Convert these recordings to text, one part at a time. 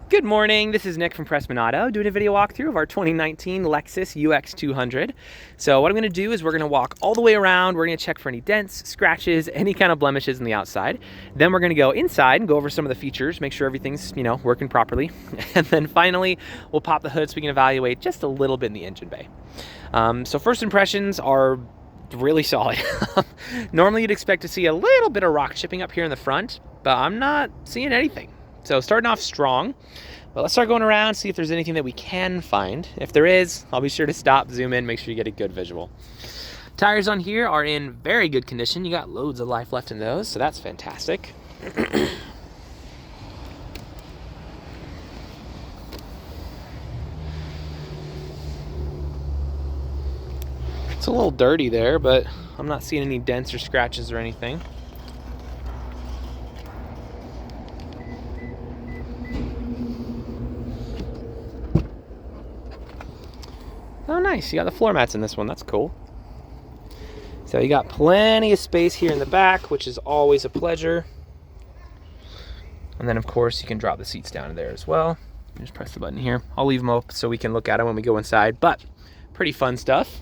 Good morning, this is Nick from Prestman Auto doing a video walkthrough of our 2019 Lexus UX 200. So what I'm going to do is we're going to walk all the way around, we're going to check for any dents, scratches, any kind of blemishes on the outside. Then we're going to go inside and go over some of the features, make sure everything's, working properly. And then finally, we'll pop the hood so we can evaluate just a little bit in the engine bay. So first impressions are really solid. Normally you'd expect to see a little bit of rock chipping up here in the front, but I'm not seeing anything. So starting off strong, but let's start going around, see if there's anything that we can find. If there is, I'll be sure to stop, zoom in, make sure you get a good visual. Tires on here are in very good condition. You got loads of life left in those, so that's fantastic. It's a little dirty there, but I'm not seeing any dents or scratches or anything. Oh, nice. You got the floor mats in this one. That's cool. So you got plenty of space here in the back, which is always a pleasure. And then, of course, you can drop the seats down in there as well. You just press the button here. I'll leave them up so we can look at them when we go inside, but pretty fun stuff.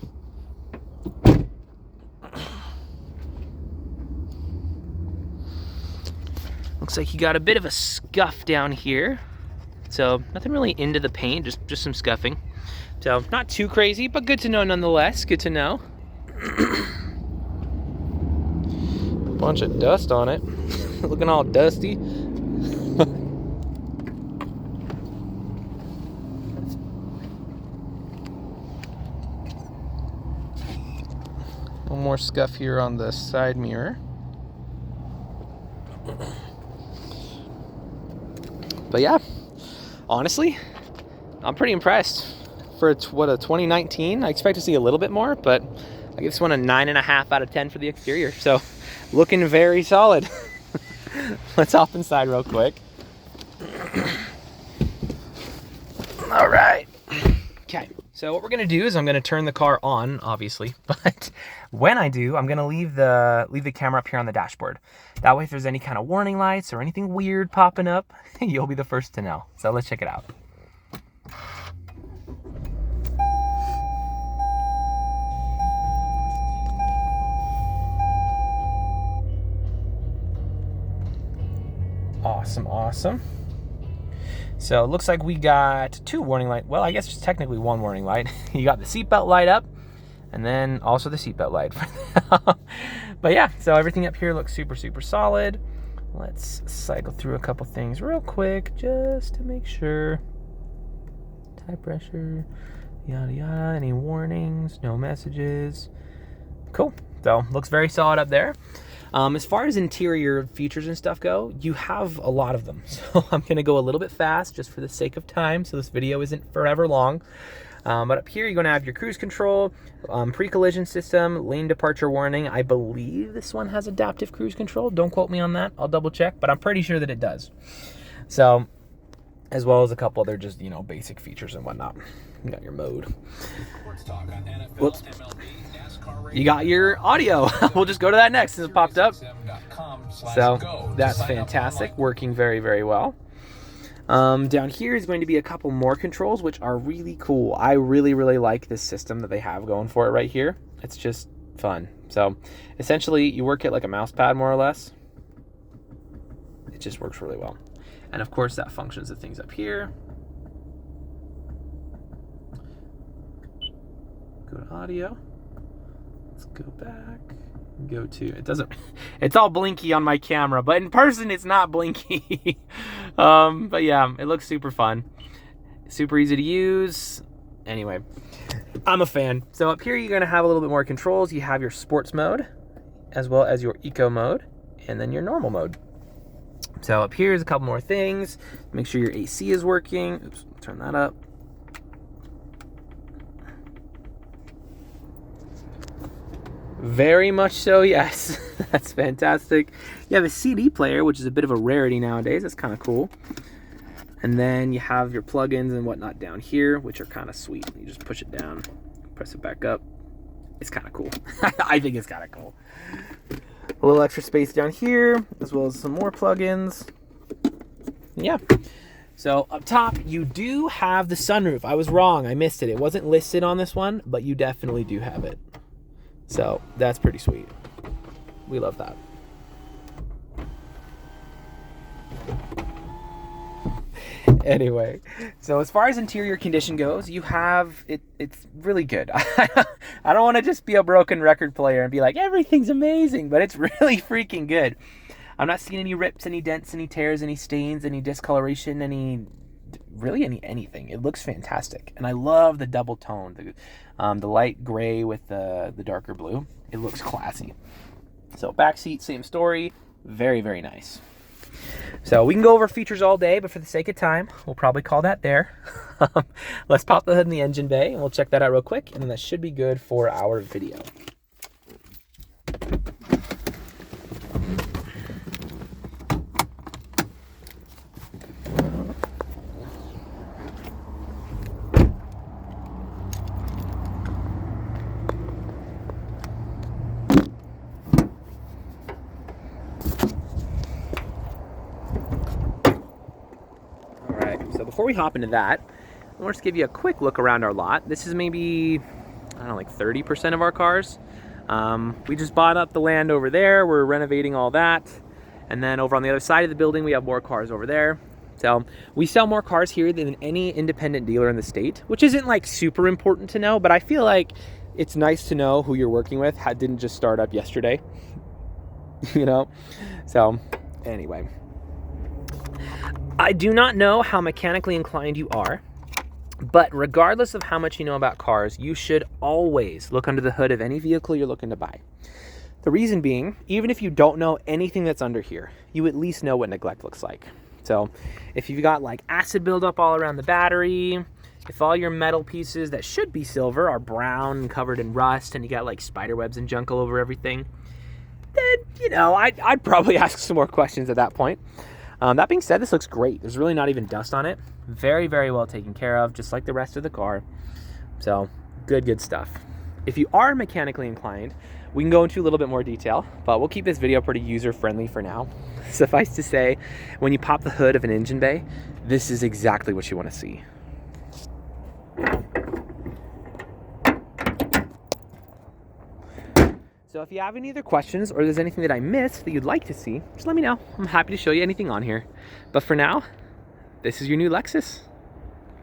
Looks like you got a bit of a scuff down here. So nothing really into the paint, just some scuffing. So not too crazy, but good to know nonetheless. Good to know. Bunch of dust on it. Looking all dusty. One more scuff here on the side mirror. But yeah, honestly, I'm pretty impressed. For a 2019, I expect to see a little bit more, but I give this one a 9.5 out of 10 for the exterior. So looking very solid. Let's hop inside real quick. All right. Okay. So what we're gonna do is I'm gonna turn the car on, obviously, but when I do, I'm gonna leave the camera up here on the dashboard. That way, if there's any kind of warning lights or anything weird popping up, you'll be the first to know. So let's check it out. Awesome. So it looks like we got two warning lights. Well, I guess it's technically one warning light. You got the seatbelt light up, and then also the seatbelt light. But yeah, so everything up here looks super solid. Let's cycle through a couple things real quick just to make sure. Tire pressure, yada yada. Any warnings? No messages. Cool. So looks very solid up there. As far as interior features and stuff go, you have a lot of them. So I'm going to go a little bit fast just for the sake of time, so this video isn't forever long. But up here, you're going to have your cruise control, pre-collision system, lane departure warning. I believe this one has adaptive cruise control. Don't quote me on that. I'll double check, but I'm pretty sure that it does. So, as well as a couple other just, basic features and whatnot. You got your mode. Whoops. You got your audio. We'll just go to that next since it popped up. So that's fantastic, working very well. Down here is going to be a couple more controls, which are really cool. I really like this system that they have going for it right here. It's just fun. So essentially you work it like a mouse pad, more or less. It just works really well. And of course that functions the things up here. Go to audio. Let's go back. Go to, it's all blinky on my camera, but in person it's not blinky. But yeah, it looks super fun. Super easy to use. Anyway, I'm a fan. So up here you're gonna have a little bit more controls. You have your sports mode, as well as your eco mode, and then your normal mode. So up here is a couple more things. Make sure your AC is working. Oops, turn that up. Very much so, yes. That's fantastic. You have a CD player, which is a bit of a rarity nowadays. That's kind of cool. And then you have your plugins and whatnot down here, which are kind of sweet. You just push it down, press it back up. It's kind of cool. I think it's kind of cool. A little extra space down here, as well as some more plugins. Yeah, So up top, you do have the sunroof. I was wrong. I missed it. It wasn't listed on this one, but you definitely do have it. So that's pretty sweet. We love that. Anyway, so as far as interior condition goes, you have it. It's really good. I don't want to just be a broken record player and be like, everything's amazing, but it's really freaking good. I'm not seeing any rips, any dents, any tears, any stains, any discoloration, anything. It looks fantastic, and I love the double tone, the light gray with the darker blue. It looks classy. So back seat, same story. Very, very nice. So we can go over features all day, but for the sake of time, we'll probably call that there. Let's pop the hood in the engine bay, and we'll check that out real quick, and then that should be good for our video. So before we hop into that, I want to just give you a quick look around our lot. This is maybe, I don't know, like 30% of our cars. We just bought up the land over there. We're renovating all that. And then over on the other side of the building, we have more cars over there. So we sell more cars here than any independent dealer in the state, which isn't like super important to know, but I feel like it's nice to know who you're working with. Didn't just start up yesterday, you know? So anyway. I do not know how mechanically inclined you are, but regardless of how much you know about cars, you should always look under the hood of any vehicle you're looking to buy. The reason being, even if you don't know anything that's under here, you at least know what neglect looks like. So if you've got like acid buildup all around the battery, if all your metal pieces that should be silver are brown and covered in rust, and you got like spider webs and junk all over everything, then, you know, I'd probably ask some more questions at that point. That being said, this looks great. There's really not even dust on it. Very, very well taken care of, just like the rest of the car. So good stuff. If you are mechanically inclined, we can go into a little bit more detail, but we'll keep this video pretty user-friendly for now. Suffice to say, when you pop the hood of an engine bay, this is exactly what you want to see. So if you have any other questions, or there's anything that I missed that you'd like to see, just let me know. I'm happy to show you anything on here. But for now, this is your new Lexus.